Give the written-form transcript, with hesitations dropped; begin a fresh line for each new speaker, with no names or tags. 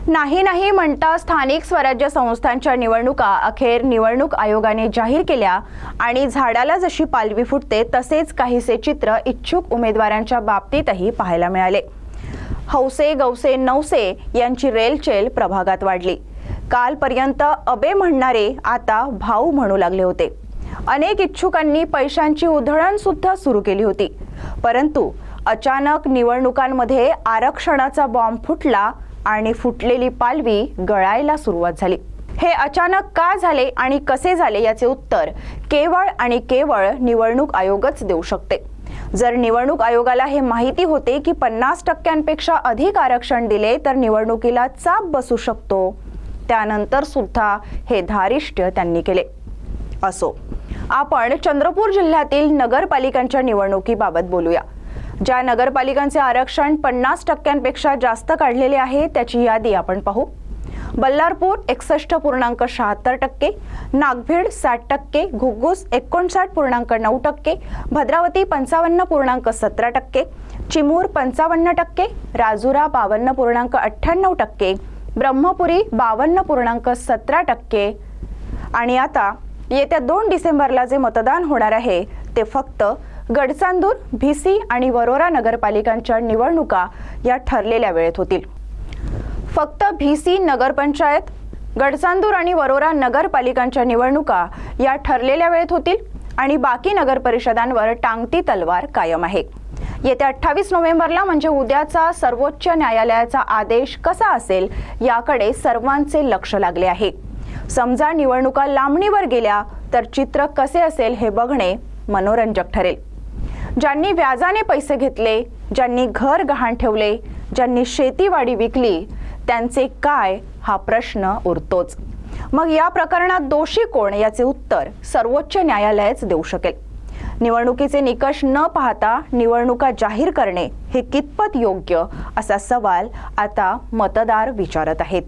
नाही म्हणता स्थानिक स्वराज्य संस्थांच्या निवडणुका अखेर निवडणूक आयोगाने जाहीर केल्या आणि झाडाला जशी पालवी फुटते तसेच काहीसे चित्र इच्छुक उमेदवारांच्या बाबतीतही पाहायला मिळाले। हौसे गौसे नवसे यांची रेलचेल प्रभागात वाढली। कालपर्यंत अबे म्हणणारे आता भाऊ म्हणू लागले होते। अनेक इच्छुकांनी पैशांची उधळण सुद्धा सुरू केली होती, परंतु अचानक निवडणुकांमध्ये आरक्षणाचा बॉम्ब फुटला आणि फुटलेली पालवी गळायला सुरुवात झाली। हे अचानक का झाले आणि कसे झाले याचे उत्तर केवळ आणि केवळ निवडणूक आयोगच देऊ शकते। जर निवडणूक आयोगाला हे माहिती होते की 50% अधिक आरक्षण दिले तर निवडणुकीला चाप बसू शकतो, त्यानंतर सुद्धा हे धारिष्ट्य त्यांनी केले। असो, आपण चंद्रपूर जिल्ह्यातील नगरपालिकांच्या निवडणुकीबाबत बोलूया। ज्या नगरपालिकांचे आरक्षण 50% जास्त काढलेले आहे त्याची यादी आपण पाहू। बल्लारपूर 61.76%, नागभीड 60%, घुग्गुस 59.9%, भद्रावती 55.17%, चिमूर 55%, राजुरा 52.98%, ब्रह्मपुरी 52.17%। आणि आता येत्या 2 डिसेंबरला जे मतदान होणार आहे ते फक्त गडचांदूर, भिसी आणि वरोरा नगरपालिकांच्या निवडणुका या ठरलेल्या वेळेत होतील। फक्त भिसी नगरपंचायत, गडचांदूर आणि वरोरा नगरपालिकांच्या निवडणुका या ठरलेल्या वेळेत होतील आणि बाकी नगरपरिषदांवर टांगती तलवार कायम आहे। येत्या 28 नोव्हेंबरला म्हणजे उद्याचा सर्वोच्च न्यायालयाचा आदेश कसा असेल याकडे सर्वांचे लक्ष लागले आहे। समजा निवडणुका लांबणीवर गेल्या तर चित्र कसे असेल हे बघणे मनोरंजक ठरेल। ज्यांनी व्याजाने पैसे घेतले, ज्यांनी घर गहाण ठेवले, ज्यांनी शेतीवाडी विकली, त्यांचे काय हा प्रश्न उरतोच। मग या प्रकरणात दोषी कोण याचे उत्तर सर्वोच्च न्यायालयच देऊ शकेल। निवडणुकीचे निकष न पाहता निवडणुका जाहीर करणे हे कितपत योग्य असा सवाल आता मतदार विचारत आहेत।